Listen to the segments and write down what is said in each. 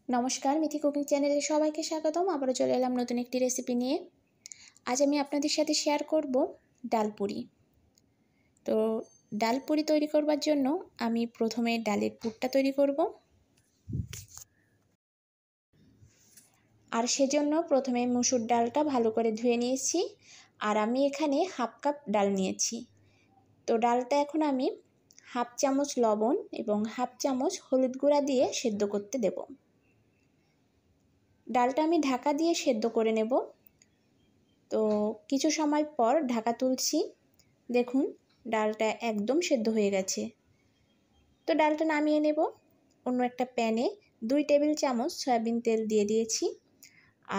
নমস্কার, মিথি কুকিং চ্যানেলে সবাইকে স্বাগতম। আবারও চলে এলাম নতুন একটি রেসিপি নিয়ে। আজ আমি আপনাদের সাথে শেয়ার করব ডাল পুরি। তো ডাল পুরি তৈরি করবার জন্য আমি প্রথমে ডালের পুরটা তৈরি করব। আর সেজন্য প্রথমে মুসুর ডালটা ভালো করে ধুয়ে নিয়েছি। আর আমি এখানে হাফ কাপ ডাল নিয়েছি। তো ডালটা এখন আমি হাফ চামচ লবণ এবং হাফ চামচ হলুদ গুঁড়া দিয়ে সেদ্ধ করতে দেব। ডালটা আমি ঢাকা দিয়ে সেদ্ধ করে নেব। তো কিছু সময় পর ঢাকা তুলছি, দেখুন ডালটা একদম সেদ্ধ হয়ে গেছে। তো ডালটা নামিয়ে নেব। অন্য একটা প্যানে 2 টেবিল চামচ সয়াবিন তেল দিয়ে দিয়েছি।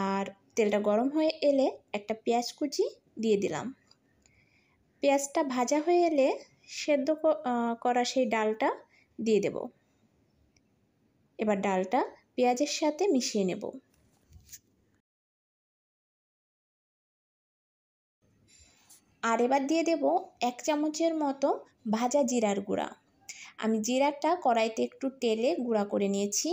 আর তেলটা গরম হয়ে এলে একটা পেঁয়াজ কুচি দিয়ে দিলাম। পেঁয়াজটা ভাজা হয়ে এলে সেদ্ধ করা সেই ডালটা দিয়ে দেব। এবার ডালটা পেঁয়াজের সাথে মিশিয়ে নেব। আর এবার দিয়ে দেব 1 চামচের মতো ভাজা জিরার গুঁড়া। আমি জিরাটা কড়াইতে একটু তেলে গুঁড়া করে নিয়েছি।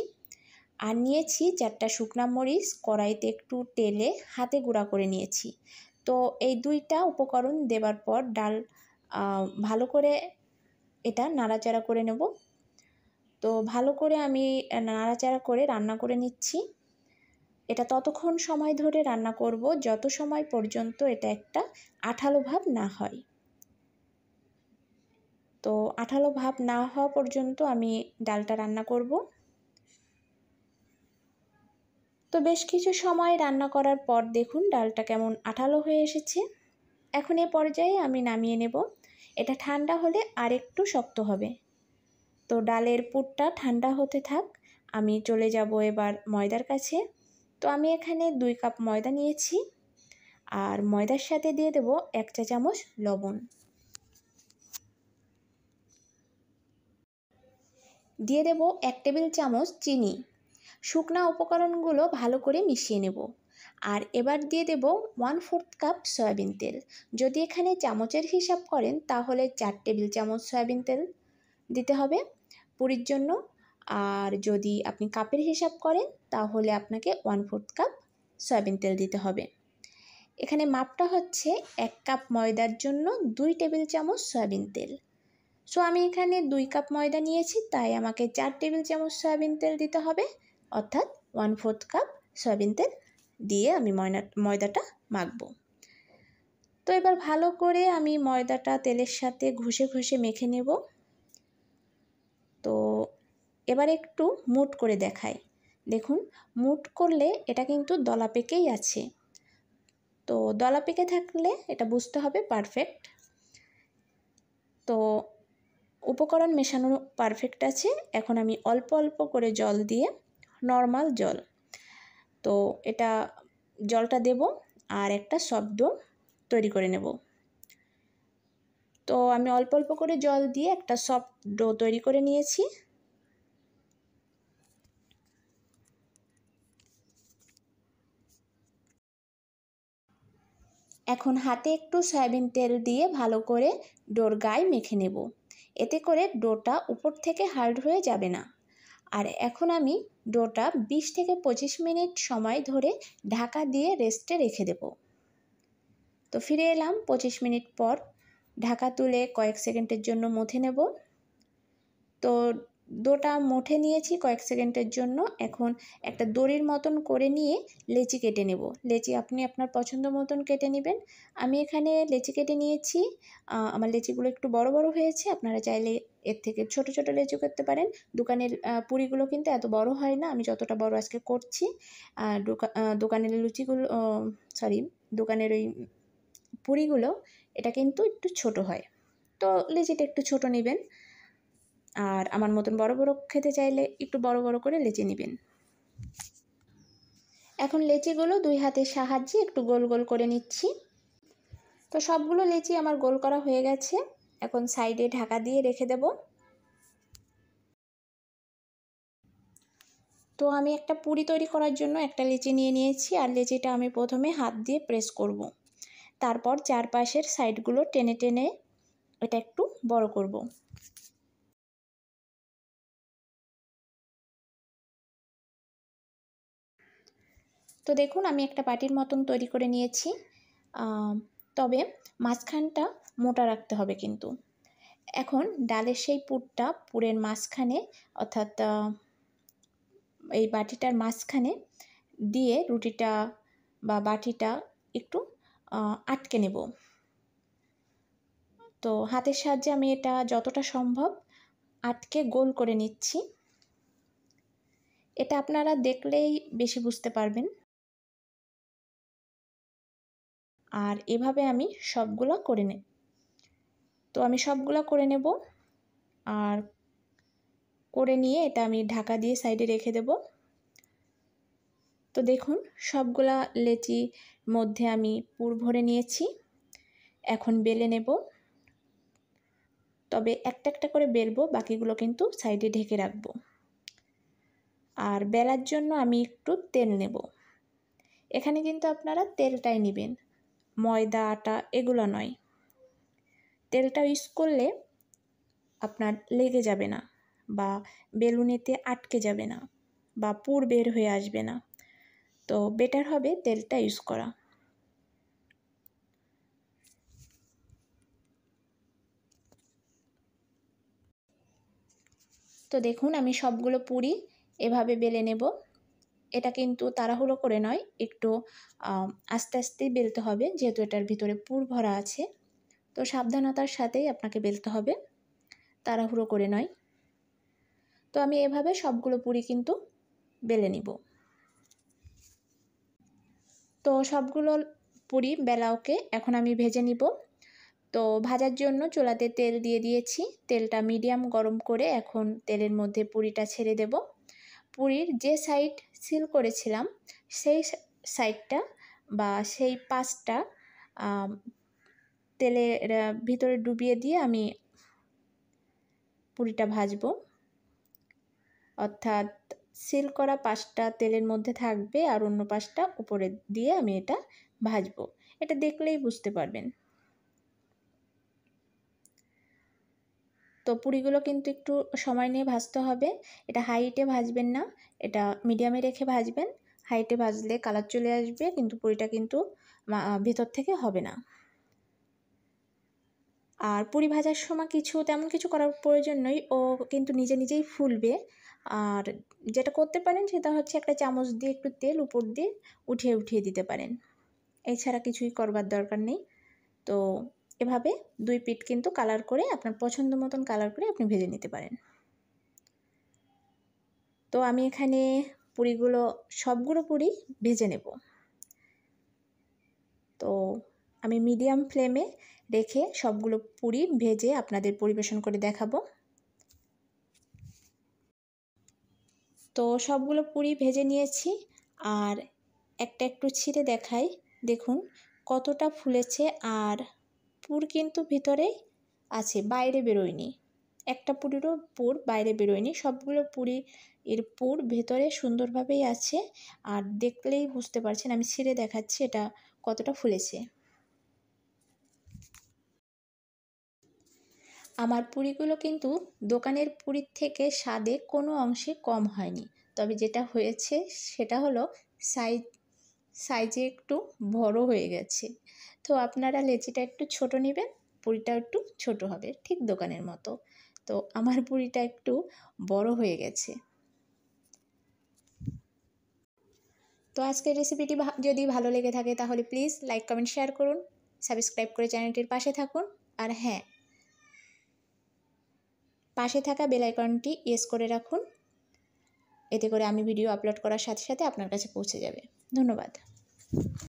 আর নিয়েছি 4টা শুকনা মরিচ, কড়াইতে একটু তেলে হাতে গুঁড়া করে নিয়েছি। তো এই 2টা উপকরণ দেবার পর ডাল ভালো করে এটা নাড়াচাড়া করে নেব। তো ভালো করে আমি নাড়াচাড়া করে রান্না করে নিচ্ছি। এটা ততক্ষণ সময় ধরে রান্না করব যত সময় পর্যন্ত এটা একটা আঠালো ভাব না হয়। তো আঠালো ভাব না হওয়া পর্যন্ত আমি ডালটা রান্না করব। তো বেশ কিছু সময় রান্না করার পর দেখুন ডালটা কেমন আঠালো হয়ে এসেছে। এখন এই পর্যায়ে আমি নামিয়ে নেব। এটা ঠান্ডা হলে আর একটু শক্ত হবে। তো ডালের পুরটা ঠান্ডা হতে থাক, আমি চলে যাব এবার ময়দার কাছে। তো আমি এখানে 2 কাপ ময়দা নিয়েছি। আর ময়দার সাথে দিয়ে দেব 1 চা চামচ লবণ। দিয়ে দেব 1 টেবিল চামচ চিনি। শুকনা উপকরণগুলো ভালো করে মিশিয়ে নেব। আর এবার দিয়ে দেব 1/4 কাপ সয়াবিন তেল। যদি এখানে চামচের হিসাব করেন তাহলে 4 টেবিল চামচ সয়াবিন তেল দিতে হবে পুরির জন্য। আর যদি আপনি কাপের হিসাব করেন তাহলে আপনাকে 1/4 কাপ সয়াবিন তেল দিতে হবে। এখানে মাপটা হচ্ছে 1 কাপ ময়দার জন্য 2 টেবিল চামচ সয়াবিন তেল। সো আমি এখানে 2 কাপ ময়দা নিয়েছি, তাই আমাকে 4 টেবিল চামচ সয়াবিন তেল দিতে হবে, অর্থাৎ 1/4 কাপ সয়াবিন তেল দিয়ে আমি ময়দাটা মাখবো। তো এবার ভালো করে আমি ময়দাটা তেলের সাথে ঘষে ঘষে মেখে নেব। তো এবার একটু মুট করে দেখাই। দেখুন মুট করলে এটা কিন্তু দলা পেকেই আছে। তো দলা পেকে থাকলে এটা বুঝতে হবে পারফেক্ট। তো উপকরণ মেশানো পারফেক্ট আছে। এখন আমি অল্প অল্প করে জল দিয়ে, নর্মাল জল, তো এটা জলটা দেব আর একটা সফট ডো তৈরি করে নেব। তো আমি অল্প অল্প করে জল দিয়ে একটা সফট ডো তৈরি করে নিয়েছি। এখন হাতে একটু সয়াবিন তেল দিয়ে ভালো করে ডোর গায়ে মেখে নেব। এতে করে ডোটা উপর থেকে হার্ড হয়ে যাবে না। আর এখন আমি ডোটা 20 থেকে 25 মিনিট সময় ধরে ঢাকা দিয়ে রেস্টে রেখে দেব। তো ফিরে এলাম 25 মিনিট পর। ঢাকা তুলে কয়েক সেকেন্ডের জন্য মথে নেব। তো ডোটা মথে নিয়েছি কয়েক সেকেন্ডের জন্য। এখন একটা দড়ির মতন করে নিয়ে লেচি কেটে নেব। লেচি আপনি আপনার পছন্দ মতন কেটে নেবেন। আমি এখানে লেচি কেটে নিয়েছি। আমার লেচিগুলো একটু বড় বড় হয়েছে। আপনারা চাইলে এর থেকে ছোট ছোট লেচি করতে পারেন। দোকানের পুরিগুলো কিন্তু এত বড় হয় না, আমি যতটা বড় আজকে করছি। দোকানের লুচিগুলো দোকানের ওই পুরিগুলো এটা কিন্তু একটু ছোট হয়। তো লেচিটা একটু ছোট নেবেন। আর আমার মতন বড় বড় খেতে চাইলে একটু বড় বড় করে লেচি নেবেন। এখন লেচিগুলো 2 হাতের সাহায্যে একটু গোল গোল করে নিচ্ছি। তো সবগুলো লেচি আমার গোল করা হয়ে গেছে। এখন সাইডে ঢাকা দিয়ে রেখে দেব। তো আমি একটা পুরি তৈরি করার জন্য একটা লেচি নিয়ে নিয়েছি। আর লেচিটা আমি প্রথমে হাত দিয়ে প্রেস করব। তারপর চারপাশের সাইডগুলো টেনে টেনে এটা একটু বড় করব। তো দেখুন আমি একটা বাটির মতন তৈরি করে নিয়েছি, তবে মাঝখানটা মোটা রাখতে হবে কিন্তু। এখন ডালের সেই পুরের মাঝখানে অর্থাৎ এই বাটিটার মাঝখানে দিয়ে রুটিটা বা বাটিটা একটু আটকে নেব। তো হাতের সাহায্যে আমি এটা যতটা সম্ভব আটকে গোল করে নিচ্ছি। এটা আপনারা দেখলেই বেশি বুঝতে পারবেন। আর এভাবে আমি সবগুলো করে নেব। তো আমি সবগুলো করে নেব, আর করে নিয়ে এটা আমি ঢাকা দিয়ে সাইডে রেখে দেব। তো দেখুন সবগুলা লেচির মধ্যে আমি পুর ভরে নিয়েছি। এখন বেলে নেব, তবে একটা একটা করে বেলবো, বাকিগুলো কিন্তু সাইডে ঢেকে রাখবো। আর বেলার জন্য আমি একটু তেল নেব। এখানে কিন্তু আপনারা তেলটাই নেবেন, ময়দা আটা এগুলো নয়। তেলটা ইউজ করলে আপনার লেগে যাবে না, বা বেলুনিতে আটকে যাবে না, বা পুর বের হয়ে আসবে না। তো বেটার হবে তেলটা ইউজ করা। তো দেখুন আমি সবগুলো পুরি এভাবে বেলে নেব। এটা কিন্তু তাড়াহুড়ো করে নয়, একটু আস্তে আস্তেই বেলতে হবে, যেহেতু এটার ভিতরে পুর ভরা আছে। তো সাবধানতার সাথেই আপনাকে বেলতে হবে, তাড়াহুড়ো করে নয়। তো আমি এভাবে সবগুলো পুরি কিন্তু বেলে নিব। তো সবগুলো পুরি বেলা ওকে, এখন আমি ভেজে নিব। তো ভাজার জন্য চুলাতে তেল দিয়ে দিয়েছি। তেলটা মিডিয়াম গরম করে এখন তেলের মধ্যে পুরিটা ছেড়ে দেব। পুরির যে সাইড সিল করেছিলাম সেই সাইডটা বা সেই পাশটা তেলের ভিতরে ডুবিয়ে দিয়ে আমি পুরিটা ভাজবো। অর্থাৎ সিল করা পাশটা তেলের মধ্যে থাকবে আর অন্য পাশটা উপরে দিয়ে আমি এটা ভাজবো। এটা দেখলেই বুঝতে পারবেন। তো পুরিগুলো কিন্তু একটু সময় নিয়ে ভাজতে হবে। এটা হাইটে ভাজবেন না, এটা মিডিয়ামে রেখে ভাজবেন। হাইটে ভাজলে কালার চলে আসবে, কিন্তু পুরিটা কিন্তু ভেতর থেকে হবে না। আর পুরি ভাজার সময় তেমন কিছু করার প্রয়োজন নেই, ও কিন্তু নিজে নিজেই ফুলবে। আর যেটা করতে পারেন সেটা হচ্ছে একটা চামচ দিয়ে একটু তেল উপর দিয়ে উঠিয়ে উঠিয়ে দিতে পারেন। এছাড়া কিছুই করবার দরকার নেই। তো এভাবে দুই পিঠ কিন্তু কালার করে আপনার পছন্দ মতন কালার করে আপনি ভেজে নিতে পারেন। তো আমি এখানে সবগুলো পুরি ভেজে নেব। তো আমি মিডিয়াম ফ্লেমে রেখে সবগুলো পুরি ভেজে আপনাদের পরিবেশন করে দেখাবো। তো সবগুলো পুরি ভেজে নিয়েছি, আর একটা একটু ছিঁড়ে দেখাই। দেখুন কতটা ফুলেছে, আর পুর কিন্তু ভিতরে আছে, বাইরে বেরোয়নি। একটা পুরিরও পুর বাইরে বেরোয়নি, সবগুলো পুরি এর পুর ভেতরে সুন্দরভাবেই আছে। আর দেখলেই বুঝতে পারছেন, আমি ছিঁড়ে দেখাচ্ছি এটা কতটা ফুলেছে। আমার পুরিগুলো কিন্তু দোকানের পুরির থেকে স্বাদে কোনো অংশে কম হয়নি, তবে যেটা হয়েছে সেটা হলো সাইজে একটু বড় হয়ে গেছে। তো আপনারা লেচিটা একটু ছোট নেবেন, পুরিটা একটু ছোট হবে, ঠিক দোকানের মতো। তো আমার পুরিটা একটু বড় হয়ে গেছে। তো আজকের রেসিপিটি যদি ভালো লেগে থাকে তাহলে প্লিজ লাইক কমেন্ট শেয়ার করুন, সাবস্ক্রাইব করে চ্যানেলটির পাশে থাকুন। আর হ্যাঁ, পাশে থাকা বেল আইকনটি ইয়েস করে রাখুন, এতে করে আমি ভিডিও আপলোড করার সাথে সাথে আপনার কাছে পৌঁছে যাবে। ধন্যবাদ।